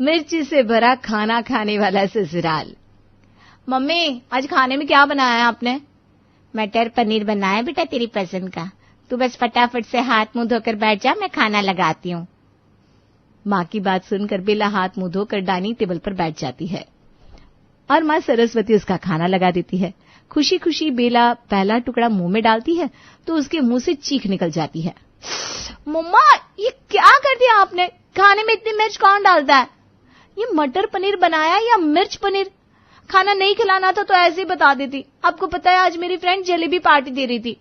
मिर्ची से भरा खाना खाने वाला ससुराल। मम्मी, आज खाने में क्या बनाया है आपने? मटर पनीर बनाया बेटा, तेरी पसंद का। तू बस फटाफट से हाथ मुंह धोकर बैठ जा, मैं खाना लगाती हूँ। माँ की बात सुनकर बेला हाथ मुंह धोकर डाइनिंग टेबल पर बैठ जाती है और माँ सरस्वती उसका खाना लगा देती है। खुशी खुशी बेला पहला टुकड़ा मुंह में डालती है तो उसके मुंह से चीख निकल जाती है। मम्मा, ये क्या कर दिया आपने? खाने में इतनी मिर्च कौन डालता है? ये मटर पनीर बनाया या मिर्च पनीर? खाना नहीं खिलाना था तो ऐसे ही बता देती। आपको पता है आज मेरी फ्रेंड जलेबी पार्टी दे रही थी,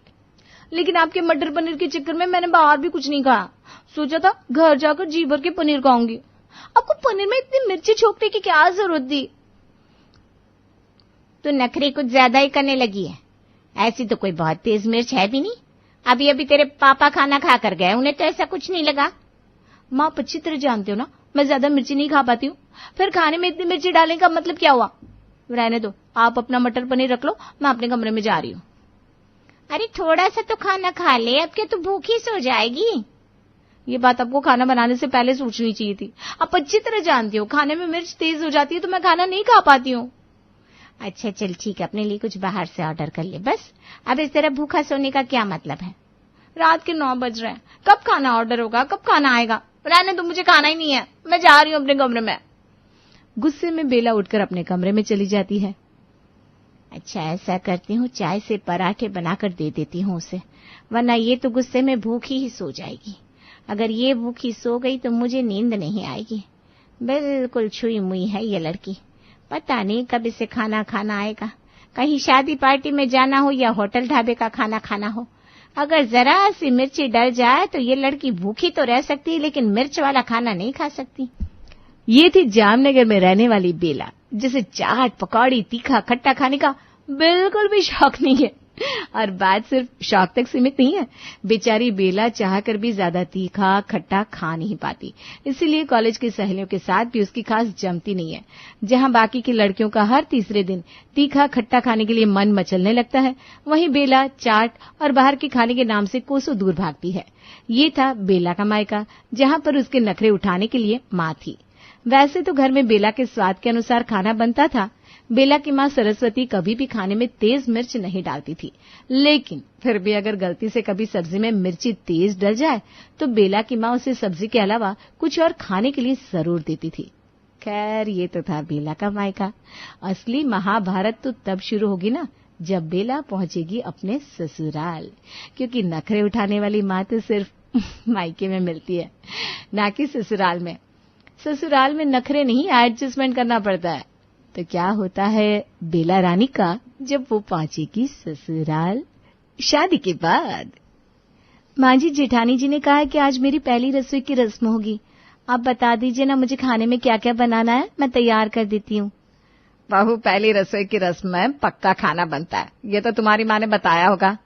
लेकिन आपके मटर पनीर के चक्कर में मैंने बाहर भी कुछ नहीं खाया। सोचा था घर जाकर जी भर के पनीर खाऊंगी। आपको पनीर में इतनी मिर्ची छोकने की क्या जरूरत थी? तो नखरे कुछ ज्यादा ही करने लगी है। ऐसी तो कोई बहुत तेज मिर्च है भी नहीं। अभी अभी तेरे पापा खाना खा कर गए, उन्हें तो ऐसा कुछ नहीं लगा। माँ, आप अच्छी तरह जानते हो ना मैं ज्यादा मिर्ची नहीं खा पाती हूँ। फिर खाने में इतनी मिर्ची डालने का मतलब क्या हुआ? रहने दो, आप अपना मटर पनीर रख लो, मैं अपने कमरे में जा रही हूँ। अरे थोड़ा सा तो खाना खा ले, अब क्या तू भूखी सो जाएगी? ये बात आपको खाना बनाने से पहले सोचनी चाहिए थी। आप अच्छी तरह जानती हो खाने में मिर्च तेज हो जाती है तो मैं खाना नहीं खा पाती हूँ। अच्छा चल ठीक है, अपने लिए कुछ बाहर से ऑर्डर कर ले बस। अब इस तरह भूखा सोने का क्या मतलब है? रात के 9 बज रहे हैं, कब खाना ऑर्डर होगा, कब खाना आएगा? रहने दो, मुझे खाना ही नहीं है, मैं जा रही हूँ अपने कमरे में। गुस्से में बेला उठकर अपने कमरे में चली जाती है। अच्छा ऐसा करती हूँ, चाय से पराठे बनाकर दे देती हूँ उसे, वरना ये तो गुस्से में भूखी ही सो जाएगी। अगर ये भूखी सो गई तो मुझे नींद नहीं आएगी। बिल्कुल छुई मुई है ये लड़की, पता नहीं कब इसे खाना खाना आएगा। कहीं शादी पार्टी में जाना हो या होटल ढाबे का खाना खाना हो, अगर जरा सी मिर्ची डल जाए तो ये लड़की भूखी तो रह सकती है लेकिन मिर्च वाला खाना नहीं खा सकती। ये थी जामनगर में रहने वाली बेला, जिसे चाट पकौड़ी तीखा खट्टा खाने का बिल्कुल भी शौक नहीं है। और बात सिर्फ शौक तक सीमित नहीं है, बेचारी बेला चाहकर भी ज्यादा तीखा खट्टा खा नहीं पाती, इसीलिए कॉलेज की सहेलियों के साथ भी उसकी खास जमती नहीं है। जहां बाकी की लड़कियों का हर तीसरे दिन तीखा खट्टा खाने के लिए मन मचलने लगता है, वहीं बेला चाट और बाहर के खाने के नाम से कोसों दूर भागती है। ये था बेला का मायका, जहां पर उसके नखरे उठाने के लिए माँ थी। वैसे तो घर में बेला के स्वाद के अनुसार खाना बनता था। बेला की माँ सरस्वती कभी भी खाने में तेज मिर्च नहीं डालती थी, लेकिन फिर भी अगर गलती से कभी सब्जी में मिर्ची तेज डल जाए तो बेला की माँ उसे सब्जी के अलावा कुछ और खाने के लिए जरूर देती थी। खैर ये तो था बेला का मायका। असली महाभारत तो तब शुरू होगी ना जब बेला पहुंचेगी अपने ससुराल, क्योंकि नखरे उठाने वाली माँ तो सिर्फ मायके में मिलती है, ना कि ससुराल में। ससुराल में नखरे नहीं एडजस्टमेंट करना पड़ता है। तो क्या होता है बेला रानी का जब वो पहुंचेगी ससुराल शादी के बाद? माँ जी, जेठानी जी ने कहा है कि आज मेरी पहली रसोई की रस्म होगी। आप बता दीजिए ना मुझे खाने में क्या क्या बनाना है, मैं तैयार कर देती हूँ। बहू, पहली रसोई की रस्म में पक्का खाना बनता है, ये तो तुम्हारी माँ ने बताया होगा।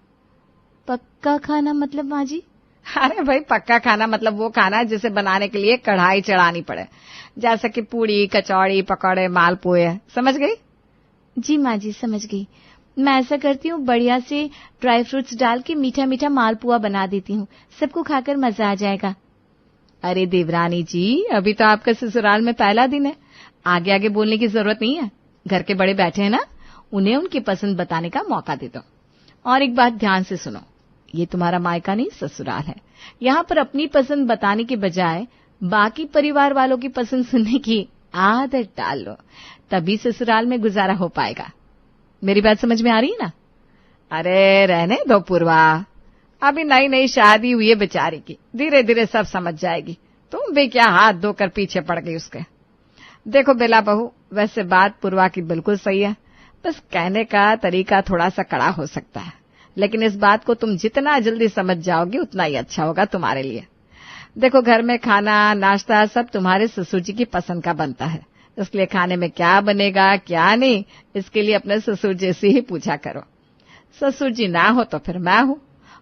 पक्का खाना मतलब माँ जी? अरे भाई, पक्का खाना मतलब वो खाना जिसे बनाने के लिए कढ़ाई चढ़ानी पड़े, जैसे कि पूड़ी कचौड़ी पकौड़े मालपुए। समझ गई? जी माँ जी, समझ गई। मैं ऐसा करती हूँ, बढ़िया से ड्राई फ्रूट्स डाल के मीठा मीठा मालपुआ बना देती हूँ, सबको खाकर मजा आ जाएगा। अरे देवरानी जी, अभी तो आपका ससुराल में पहला दिन है, आगे आगे बोलने की जरूरत नहीं है। घर के बड़े बैठे हैं ना, उन्हें उनकी पसंद बताने का मौका दे दो। और एक बात ध्यान से सुनो, ये तुम्हारा मायका नहीं ससुराल है। यहाँ पर अपनी पसंद बताने के बजाय बाकी परिवार वालों की पसंद सुनने की आदत डाल लो, तभी ससुराल में गुजारा हो पाएगा। मेरी बात समझ में आ रही है ना? अरे रहने दो पूर्वा, अभी नई नई शादी हुई है बेचारी की, धीरे धीरे सब समझ जाएगी। तुम भी क्या हाथ धोकर पीछे पड़ गई उसके। देखो बेला बहू, वैसे बात पूर्वा की बिल्कुल सही है, बस कहने का तरीका थोड़ा सा कड़ा हो सकता है, लेकिन इस बात को तुम जितना जल्दी समझ जाओगी उतना ही अच्छा होगा तुम्हारे लिए। देखो, घर में खाना नाश्ता सब तुम्हारे ससुर जी की पसंद का बनता है, इसलिए खाने में क्या बनेगा क्या नहीं, इसके लिए अपने ससुर जी से ही पूछा करो। ससुर जी ना हो तो फिर मैं हूँ,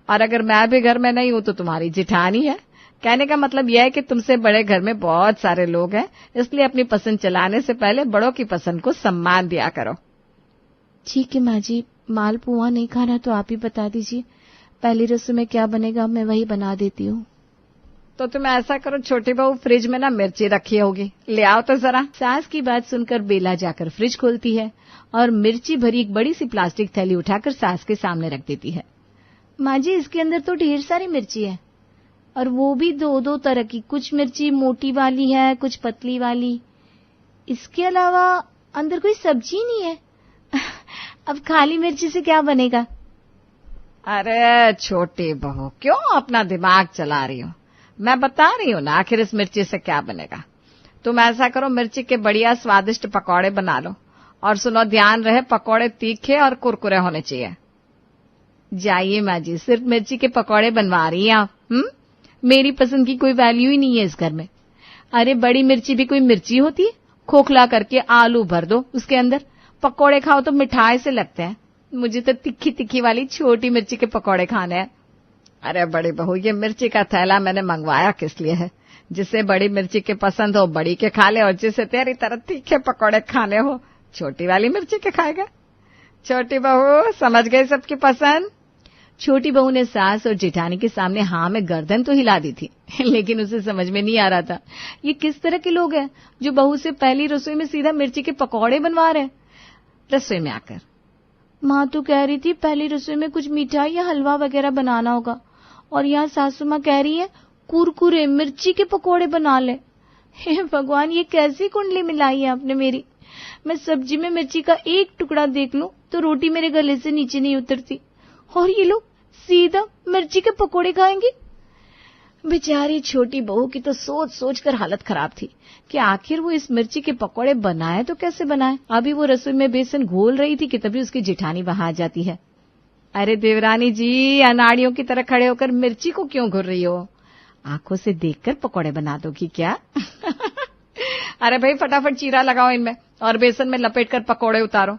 और अगर मैं भी घर में नहीं हूँ तो तुम्हारी जिठानी है। कहने का मतलब यह है कि तुमसे बड़े घर में बहुत सारे लोग हैं, इसलिए अपनी पसंद चलाने से पहले बड़ों की पसंद को सम्मान दिया करो। ठीक है माँ जी, मालपुआ नहीं खाना तो आप ही बता दीजिए, पहली रसोई में क्या बनेगा मैं वही बना देती हूँ। तो तुम ऐसा करो छोटी बहू, फ्रिज में ना मिर्ची रखी होगी, ले आओ तो जरा। सास की बात सुनकर बेला जाकर फ्रिज खोलती है और मिर्ची भरी एक बड़ी सी प्लास्टिक थैली उठाकर सास के सामने रख देती है। माँ जी, इसके अंदर तो ढेर सारी मिर्ची है, और वो भी दो दो तरह की। कुछ मिर्ची मोटी वाली है, कुछ पतली वाली। इसके अलावा अंदर कोई सब्जी नहीं है। अब खाली मिर्ची से क्या बनेगा? अरे छोटी बहू, क्यों अपना दिमाग चला रही हो? मैं बता रही हूँ ना, आखिर इस मिर्ची से क्या बनेगा। तुम ऐसा करो, मिर्ची के बढ़िया स्वादिष्ट पकौड़े बना लो। और सुनो, ध्यान रहे पकौड़े तीखे और कुरकुरे होने चाहिए। जाइए माँ जी, सिर्फ मिर्ची के पकौड़े बनवा रही हैं आप। मेरी पसंद की कोई वैल्यू ही नहीं है इस घर में। अरे बड़ी मिर्ची भी कोई मिर्ची होती है? खोखला करके आलू भर दो उसके अंदर, पकौड़े खाओ तो मिठाई से लगते हैं। मुझे तो तिखी तिखी वाली छोटी मिर्ची के पकौड़े खाने हैं। अरे बड़ी बहू, ये मिर्ची का थैला मैंने मंगवाया किस लिए है? जिसे बड़ी मिर्ची के पसंद हो बड़ी के खा ले, और जिसे तेरी तरह तीखे पकौड़े खाने हो छोटी वाली मिर्ची के खाएगा। छोटी बहू, समझ गई सबकी पसंद? छोटी बहू ने सास और जेठानी के सामने हाँ में गर्दन तो हिला दी थी, लेकिन उसे समझ में नहीं आ रहा था ये किस तरह के लोग हैं जो बहू से पहली रसोई में सीधा मिर्ची के पकौड़े बनवा रहे हैं। रसोई में आकर माँ तो कह रही थी पहली रसोई में कुछ मिठाई या हलवा वगैरह बनाना होगा, और यहाँ सासू माँ कह रही है कुरकुरे मिर्ची के पकौड़े बना ले। हे भगवान, ये कैसी कुंडली मिलाई है आपने मेरी। मैं सब्जी में मिर्ची का एक टुकड़ा देख लूं तो रोटी मेरे गले से नीचे नहीं उतरती, और ये लोग सीधा मिर्ची के पकौड़े खाएंगे। बेचारी छोटी बहू की तो सोच सोच कर हालत खराब थी कि आखिर वो इस मिर्ची के पकौड़े बनाए तो कैसे बनाए। अभी वो रसोई में बेसन घोल रही थी कि तभी उसकी जेठानी वहां आ जाती है। अरे देवरानी जी, अनाड़ियों की तरह खड़े होकर मिर्ची को क्यों घुर रही हो? आंखों से देखकर पकौड़े बना दोगी क्या? अरे भाई, फटाफट चीरा लगाओ इनमें और बेसन में लपेट कर पकौड़े उतारो।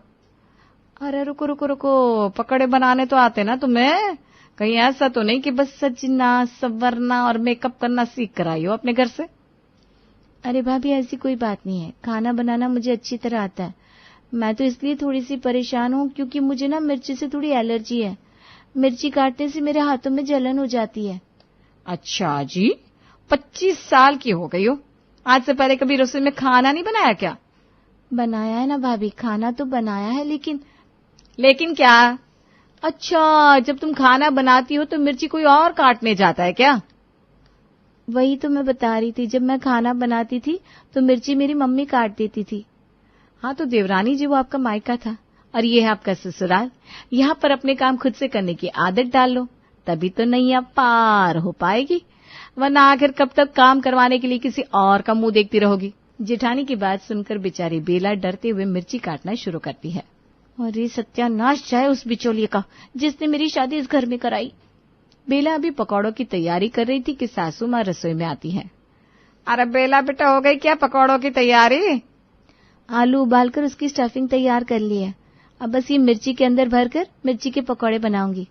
अरे रुको रुको रुको, पकौड़े बनाने तो आते ना तुम्हें? कहीं ऐसा तो नहीं कि बस सजना संवरना और मेकअप करना सीख कर आई हो अपने घर से? अरे भाभी, ऐसी कोई बात नहीं है, खाना बनाना मुझे अच्छी तरह आता है। मैं तो इसलिए थोड़ी सी परेशान हूँ क्योंकि मुझे ना मिर्ची से थोड़ी एलर्जी है। मिर्ची काटने से मेरे हाथों में जलन हो जाती है। अच्छा जी, 25 साल की हो गई हो, आज से पहले कभी रसोई में खाना नहीं बनाया क्या? बनाया है ना भाभी, खाना तो बनाया है, लेकिन क्या? अच्छा, जब तुम खाना बनाती हो तो मिर्ची कोई और काटने जाता है क्या? वही तो मैं बता रही थी, जब मैं खाना बनाती थी तो मिर्ची मेरी मम्मी काट देती थी। हाँ तो देवरानी जी, वो आपका मायका था और ये है आपका ससुराल। यहाँ पर अपने काम खुद से करने की आदत डाल लो, तभी तो नैया पार हो पाएगी, वरना आखिर कब तक काम करवाने के लिए किसी और का मुंह देखती रहोगी। जेठानी की बात सुनकर बेचारी बेला डरते हुए मिर्ची काटना शुरू करती है। और ये सत्यानाश जाए उस बिचौलिए का जिसने मेरी शादी इस घर में कराई। बेला अभी पकौड़ों की तैयारी कर रही थी कि सासू माँ रसोई में आती है। अरे बेला बेटा, हो गई क्या पकौड़ों की तैयारी? आलू उबालकर उसकी स्टफिंग तैयार कर ली है, अब बस ये मिर्ची के अंदर भरकर मिर्ची के पकौड़े बनाऊंगी।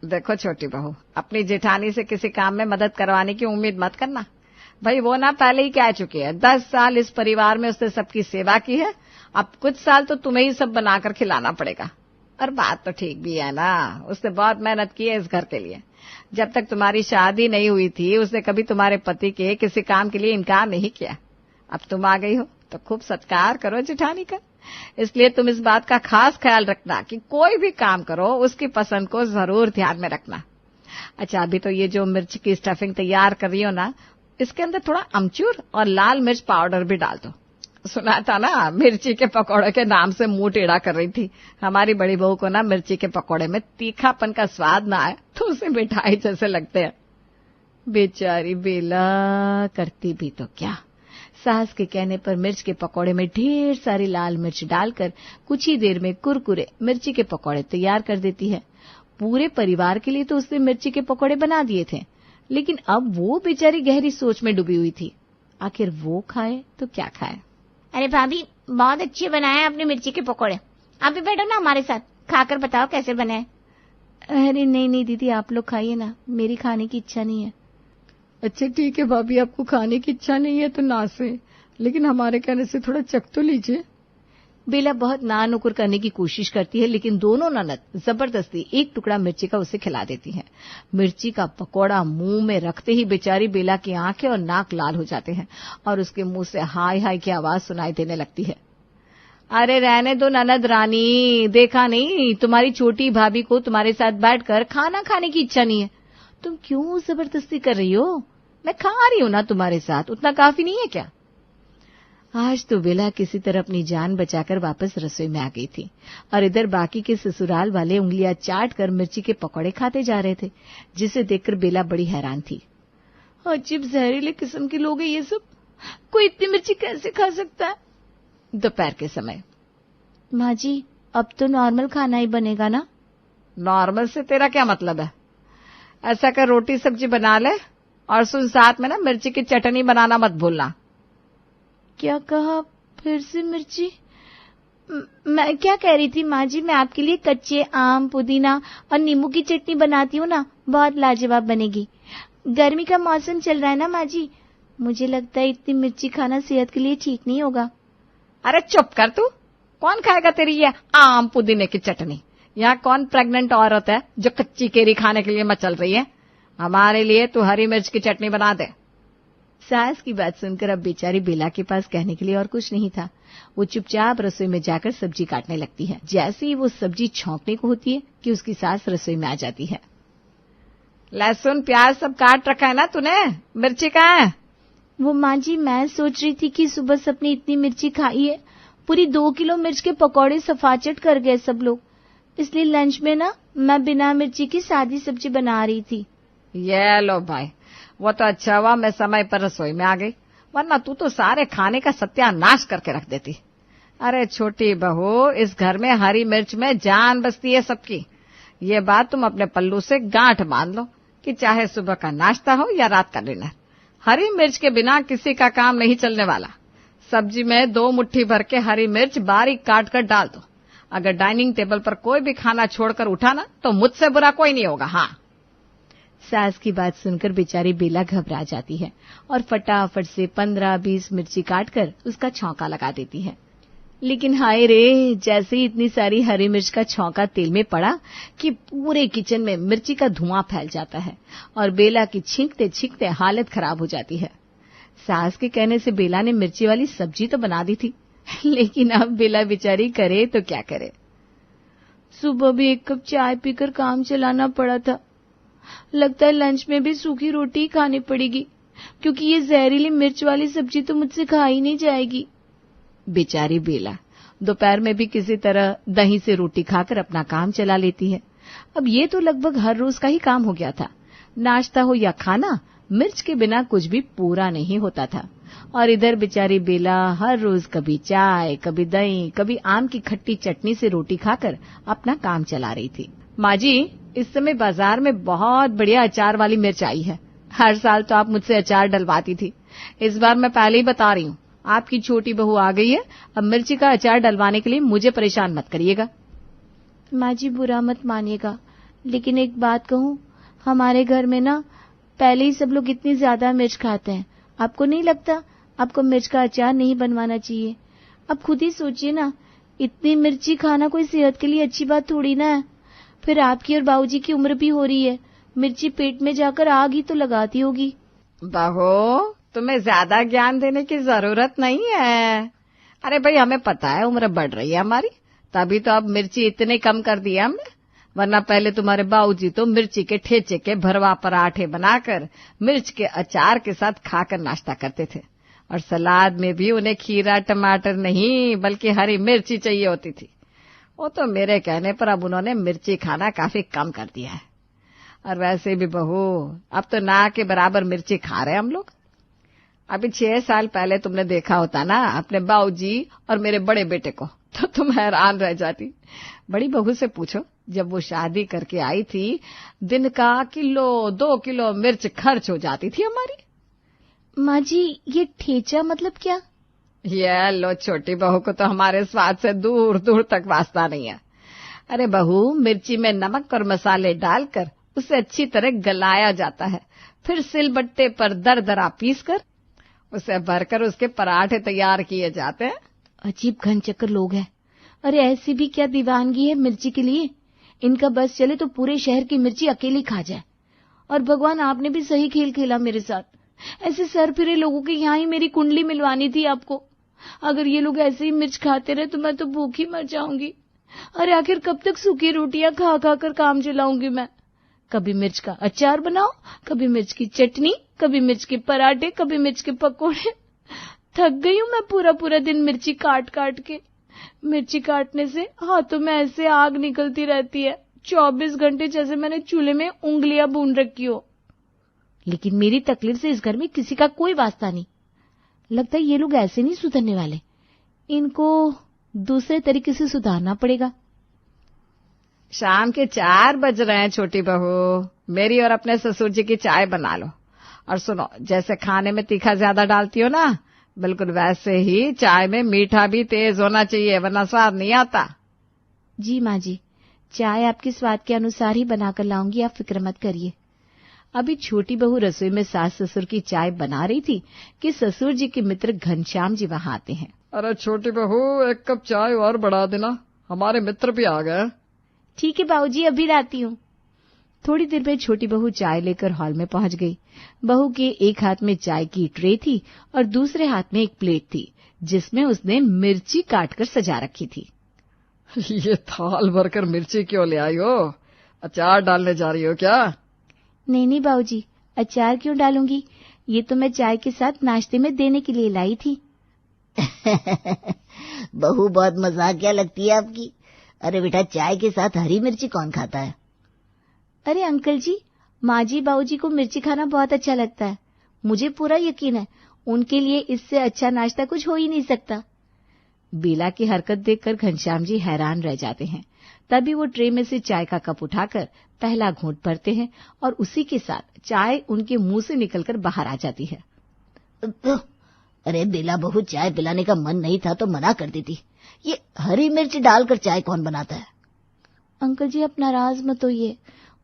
देखो छोटी बहू, अपनी जेठानी से किसी काम में मदद करवाने की उम्मीद मत करना। भाई वो ना पहले ही कह चुकी है, 10 साल इस परिवार में उसने सबकी सेवा की है, अब कुछ साल तो तुम्हें ही सब बनाकर खिलाना पड़ेगा। और बात तो ठीक भी है ना, उसने बहुत मेहनत की है इस घर के लिए। जब तक तुम्हारी शादी नहीं हुई थी उसने कभी तुम्हारे पति के किसी काम के लिए इनकार नहीं किया। अब तुम आ गई हो तो खूब सत्कार करो जेठानी का। इसलिए तुम इस बात का खास ख्याल रखना कि कोई भी काम करो उसकी पसंद को जरूर ध्यान में रखना। अच्छा, अभी तो ये जो मिर्च की स्टफिंग तैयार कर रही हो ना, इसके अंदर थोड़ा अमचूर और लाल मिर्च पाउडर भी डाल दो। सुना था ना, मिर्ची के पकौड़े के नाम से मुंह टेढ़ा कर रही थी। हमारी बड़ी बहू को ना मिर्ची के पकौड़े में तीखापन का स्वाद ना आए तो उसे मिठाई जैसे लगते हैं। बेचारी बेला करती भी तो क्या, सास के कहने पर मिर्च के पकौड़े में ढेर सारी लाल मिर्च डालकर कुछ ही देर में कुरकुरे मिर्ची के पकौड़े तैयार कर देती है। पूरे परिवार के लिए तो उसने मिर्ची के पकौड़े बना दिए थे, लेकिन अब वो बेचारी गहरी सोच में डूबी हुई थी, आखिर वो खाए तो क्या खाए। अरे भाभी, बहुत अच्छे बनाए आपने मिर्ची के पकौड़े। आप भी बैठो ना हमारे साथ, खाकर बताओ कैसे बनाए। अरे नहीं दीदी, आप लोग खाइए ना, मेरी खाने की इच्छा नहीं है। अच्छा ठीक है भाभी, आपको खाने की इच्छा नहीं है तो ना से, लेकिन हमारे कहने से थोड़ा चख तो लीजिए। बेला बहुत ना नुकुर करने की कोशिश करती है, लेकिन दोनों ननद जबरदस्ती एक टुकड़ा मिर्ची का उसे खिला देती हैं। मिर्ची का पकौड़ा मुंह में रखते ही बेचारी बेला की आंखें और नाक लाल हो जाते हैं और उसके मुंह से हाय हाय की आवाज सुनाई देने लगती है। अरे रहने दो ननद रानी, देखा नहीं तुम्हारी छोटी भाभी को तुम्हारे साथ बैठकर खाना खाने की इच्छा नहीं है। तुम क्यों जबरदस्ती कर रही हो? मैं खा रही हूं ना तुम्हारे साथ, उतना काफी नहीं है क्या? आज तो बेला किसी तरह अपनी जान बचाकर वापस रसोई में आ गई थी और इधर बाकी के ससुराल वाले उंगलियां चाट कर मिर्ची के पकौड़े खाते जा रहे थे, जिसे देखकर बेला बड़ी हैरान थी। अजीब जहरीले किस्म के लोग हैं ये सब, कोई इतनी मिर्ची कैसे खा सकता है? दोपहर के समय। माँ जी, अब तो नॉर्मल खाना ही बनेगा ना? नॉर्मल से तेरा क्या मतलब है? ऐसा कर रोटी सब्जी बना ले और सुन साथ में ना मिर्ची की चटनी बनाना मत भूलना। क्या कहा? फिर से मिर्ची? मैं क्या कह रही थी माँ जी, मैं आपके लिए कच्चे आम, पुदीना और नींबू की चटनी बनाती हूँ ना, बहुत लाजवाब बनेगी। गर्मी का मौसम चल रहा है ना माँ जी, मुझे लगता है इतनी मिर्ची खाना सेहत के लिए ठीक नहीं होगा। अरे चुप कर तू, कौन खाएगा तेरी ये आम पुदीने की चटनी? यहाँ कौन प्रेग्नेंट औरत है जो कच्ची केरी खाने के लिए मचल रही है? हमारे लिए तू हरी मिर्च की चटनी बना दे। सास की बात सुनकर अब बेचारी बेला के पास कहने के लिए और कुछ नहीं था। वो चुपचाप रसोई में जाकर सब्जी काटने लगती है। जैसे ही वो सब्जी छौंकने को होती है कि उसकी सास रसोई में आ जाती है। लहसुन प्याज सब काट रखा है ना तूने? मिर्ची कहाँ है? वो माँ जी, मैं सोच रही थी कि सुबह सबने इतनी मिर्ची खाई है, पूरी 2 किलो मिर्च के पकौड़े सफाचट कर गए सब लोग, इसलिए लंच में ना मैं बिना मिर्ची की सादी सब्जी बना रही थी। ये लो भाई, वो तो अच्छा हुआ मैं समय पर रसोई में आ गई, वरना तू तो सारे खाने का सत्यानाश करके रख देती। अरे छोटी बहू, इस घर में हरी मिर्च में जान बसती है सबकी। ये बात तुम अपने पल्लू से गांठ बांध लो कि चाहे सुबह का नाश्ता हो या रात का डिनर, हरी मिर्च के बिना किसी का काम नहीं चलने वाला। सब्जी में 2 मुट्ठी भर के हरी मिर्च बारीक काट कर डाल दो। अगर डाइनिंग टेबल पर कोई भी खाना छोड़कर उठा ना तो मुझसे बुरा कोई नहीं होगा। हाँ। सास की बात सुनकर बेचारी बेला घबरा जाती है और फटाफट से 15-20 मिर्ची काटकर उसका छौंका लगा देती है। लेकिन हाय रे, जैसे ही इतनी सारी हरी मिर्च का छौंका तेल में पड़ा कि पूरे किचन में मिर्ची का धुआं फैल जाता है और बेला की छींकते छींकते हालत खराब हो जाती है। सास के कहने से बेला ने मिर्ची वाली सब्जी तो बना दी थी, लेकिन अब बेला बेचारी करे तो क्या करे। सुबह भी 1 कप चाय पीकर काम चलाना पड़ा था, लगता है लंच में भी सूखी रोटी ही खानी पड़ेगी, क्योंकि ये जहरीली मिर्च वाली सब्जी तो मुझसे खाई नहीं जाएगी। बेचारी बेला दोपहर में भी किसी तरह दही से रोटी खाकर अपना काम चला लेती है। अब ये तो लगभग हर रोज का ही काम हो गया था। नाश्ता हो या खाना, मिर्च के बिना कुछ भी पूरा नहीं होता था। और इधर बेचारी बेला हर रोज कभी चाय, कभी दही, कभी आम की खट्टी चटनी से रोटी खाकर अपना काम चला रही थी। माँ जी, इस समय बाजार में बहुत बढ़िया अचार वाली मिर्च आई है। हर साल तो आप मुझसे अचार डलवाती थी, इस बार मैं पहले ही बता रही हूँ, आपकी छोटी बहू आ गई है। अब मिर्ची का अचार डलवाने के लिए मुझे परेशान मत करिएगा। माँ जी, बुरा मत मानिएगा, लेकिन एक बात कहूँ, हमारे घर में ना पहले ही सब लोग इतनी ज्यादा मिर्च खाते हैं। आपको नहीं लगता आपको मिर्च का अचार नहीं बनवाना चाहिए? अब खुद ही सोचिए ना, इतनी मिर्ची खाना कोई सेहत के लिए अच्छी बात थोड़ी ना है। फिर आपकी और बाबूजी की उम्र भी हो रही है, मिर्ची पेट में जाकर आग ही तो लगाती होगी। बहू, तुम्हें ज्यादा ज्ञान देने की जरूरत नहीं है। अरे भाई, हमें पता है उम्र बढ़ रही है हमारी, तभी तो अब मिर्ची इतने कम कर दिया हमने, वरना पहले तुम्हारे बाबूजी तो मिर्ची के ठेचे के भरवा पराठे बनाकर मिर्च के अचार के साथ खाकर नाश्ता करते थे, और सलाद में भी उन्हें खीरा टमाटर नहीं बल्कि हरी मिर्ची चाहिए होती थी। वो तो मेरे कहने पर अब उन्होंने मिर्ची खाना काफी कम कर दिया है। और वैसे भी बहू, अब तो ना के बराबर मिर्ची खा रहे हम लोग। अभी 6 साल पहले तुमने देखा होता ना अपने बाबूजी और मेरे बड़े बेटे को, तो तुम हैरान रह जाती। बड़ी बहू से पूछो, जब वो शादी करके आई थी, दिन का 1-2 किलो मिर्च खर्च हो जाती थी हमारी। माँ जी, ये ठेचा मतलब क्या? ये लो, छोटी बहू को तो हमारे स्वाद से दूर दूर तक वास्ता नहीं है। अरे बहू, मिर्ची में नमक और मसाले डालकर उसे अच्छी तरह गलाया जाता है, फिर सिलबट्टे पर दरदरा पीसकर उसे भरकर उसके पराठे तैयार किए जाते हैं अजीब घनचक्कर लोग हैं। अरे ऐसी भी क्या दीवानगी है मिर्ची के लिए, इनका बस चले तो पूरे शहर की मिर्ची अकेली खा जाए। और भगवान आपने भी सही खेल खेला मेरे साथ, ऐसे सर फिरे लोगों के यहाँ ही मेरी कुंडली मिलवानी थी आपको। अगर ये लोग ऐसे ही मिर्च खाते रहे तो मैं तो भूखी मर जाऊंगी। अरे आखिर कब तक सूखी रोटियां खा खा कर काम चलाऊंगी मैं। कभी मिर्च का अचार बनाओ, कभी मिर्च की चटनी, कभी मिर्च के पराठे, कभी मिर्च के पकोड़े। थक गई हूं मैं पूरा पूरा दिन मिर्ची काट काट के। मिर्ची काटने से हाथों में ऐसे आग निकलती रहती है, 24 घंटे जैसे मैंने चूल्हे में उंगलियां भून रखी हो। लेकिन मेरी तकलीफ से इस घर में किसी का कोई वास्ता नहीं। लगता है ये लोग ऐसे नहीं सुधरने वाले, इनको दूसरे तरीके से सुधारना पड़ेगा। शाम के 4 बज रहे हैं छोटी बहू, मेरी और अपने ससुर जी की चाय बना लो। और सुनो, जैसे खाने में तीखा ज्यादा डालती हो ना, बिल्कुल वैसे ही चाय में मीठा भी तेज होना चाहिए, वरना स्वाद नहीं आता। जी माँ जी, चाय आपके स्वाद के अनुसार ही बनाकर लाऊंगी, आप फिक्र मत करिए। अभी छोटी बहू रसोई में सास ससुर की चाय बना रही थी कि ससुर जी के मित्र घनश्याम जी वहां आते हैं। अरे छोटी बहू, 1 कप चाय और बढ़ा देना, हमारे मित्र भी आ गए। ठीक है बाबूजी, अभी लाती हूँ। थोड़ी देर में छोटी बहू चाय लेकर हॉल में पहुंच गई। बहू के एक हाथ में चाय की ट्रे थी और दूसरे हाथ में एक प्लेट थी जिसमें उसने मिर्ची काटकर सजा रखी थी। ये थाल भरकर मिर्ची क्यों ले आई हो? अचार डालने जा रही हो क्या? नहीं नहीं बाबूजी, अचार क्यों डालूंगी, ये तो मैं चाय के साथ नाश्ते में देने के लिए लाई थी। बहू बहुत मजाकिया लगती है आपकी। अरे बेटा, चाय के साथ हरी मिर्ची कौन खाता है? अरे अंकल जी, माँ जी बाबूजी को मिर्ची खाना बहुत अच्छा लगता है। मुझे पूरा यकीन है उनके लिए इससे अच्छा नाश्ता कुछ हो ही नहीं सकता। बेला की हरकत देखकर घनश्याम जी हैरान रह जाते हैं। तभी वो ट्रे में से चाय का कप उठाकर पहला घूंट भरते हैं और उसी के साथ चाय उनके मुंह से निकलकर बाहर आ जाती है। अरे बेला बहू, चाय पिलाने का मन नहीं था तो मना कर देती। ये हरी मिर्च डालकर चाय कौन बनाता है? अंकल जी आप नाराज मत होइए,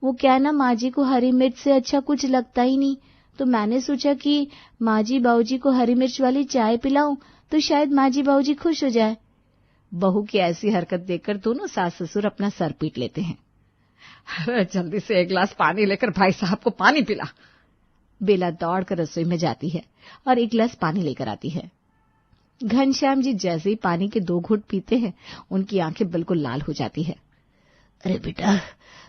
वो क्या है ना, माँ जी को हरी मिर्च से अच्छा कुछ लगता ही नहीं, तो मैंने सोचा कि माँ जी बाबूजी को हरी मिर्च वाली चाय पिलाऊं तो शायद माँ जी बाबूजी खुश हो जाए। बहू की ऐसी हरकत देखकर दोनों सास ससुर अपना सर पीट लेते हैं। अरे जल्दी से 1 गिलास पानी लेकर भाई साहब को पानी पिला। बेला दौड़कर रसोई में जाती है और 1 गिलास पानी लेकर आती है। घनश्याम जी जैसे ही पानी के 2 घूंट पीते हैं, उनकी आंखें बिल्कुल लाल हो जाती है। अरे बेटा,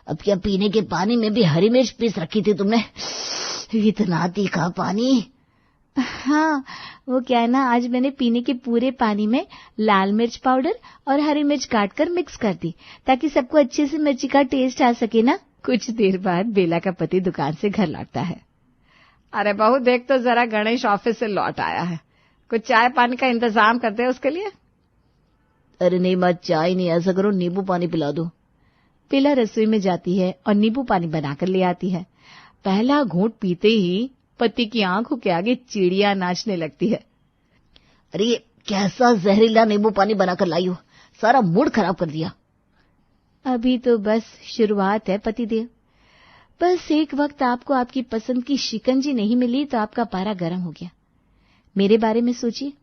अब क्या पीने के पानी में भी हरी मिर्च पीस रखी थी तुमने? इतना तीखा पानी? हाँ, वो क्या है ना, आज मैंने पीने के पूरे पानी में लाल मिर्च पाउडर और हरी मिर्च काटकर मिक्स कर दी ताकि सबको अच्छे से मिर्ची का टेस्ट आ सके ना। कुछ देर बाद बेला का पति दुकान से घर लौटता है। अरे बहू देख तो जरा, गणेश ऑफिस से लौट आया है, कुछ चाय पानी का इंतजाम कर दे उसके लिए। अरे नहीं माँ, चाय नहीं, ऐसा करो नींबू पानी पिला दो। बेला रसोई में जाती है और नींबू पानी बनाकर ले आती है। पहला घूंट पीते ही पति की आंखों के आगे चिड़िया नाचने लगती है। अरे ये कैसा जहरीला नींबू पानी बनाकर लाई हो, सारा मूड खराब कर दिया। अभी तो बस शुरुआत है पतिदेव, बस एक वक्त आपको आपकी पसंद की शिकंजी नहीं मिली तो आपका पारा गर्म हो गया। मेरे बारे में सोचिए,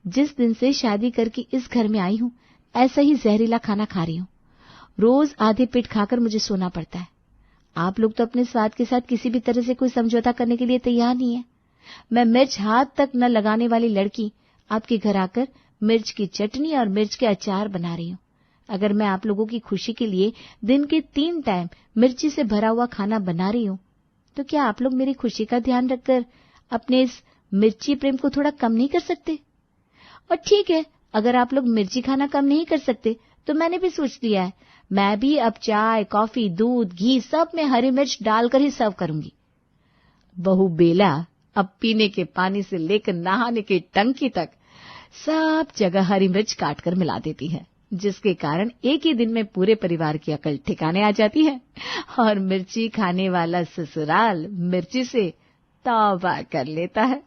जिस दिन से शादी करके इस घर में आई हूं ऐसा ही जहरीला खाना खा रही हूं। रोज आधे पेट खाकर मुझे सोना पड़ता है। आप लोग तो अपने स्वाद के साथ किसी भी तरह से कोई समझौता करने के लिए तैयार नहीं है। मैं मिर्च हाथ तक न लगाने वाली लड़की आपके घर आकर मिर्च की चटनी और मिर्च के अचार बना रही हूं। अगर मैं आप लोगों की खुशी के लिए दिन के 3 टाइम मिर्ची से भरा हुआ खाना बना रही हूं, तो क्या आप लोग मेरी खुशी का ध्यान रखकर अपने इस मिर्ची प्रेम को थोड़ा कम नहीं कर सकते? और ठीक है, अगर आप लोग मिर्ची खाना कम नहीं कर सकते तो मैंने भी सोच लिया है, मैं भी अब चाय, कॉफी, दूध, घी सब में हरी मिर्च डालकर ही सर्व करूंगी। बहू बेला अब पीने के पानी से लेकर नहाने की टंकी तक सब जगह हरी मिर्च काटकर मिला देती है, जिसके कारण एक ही दिन में पूरे परिवार की अकल ठिकाने आ जाती है और मिर्ची खाने वाला ससुराल मिर्ची से तौबा कर लेता है।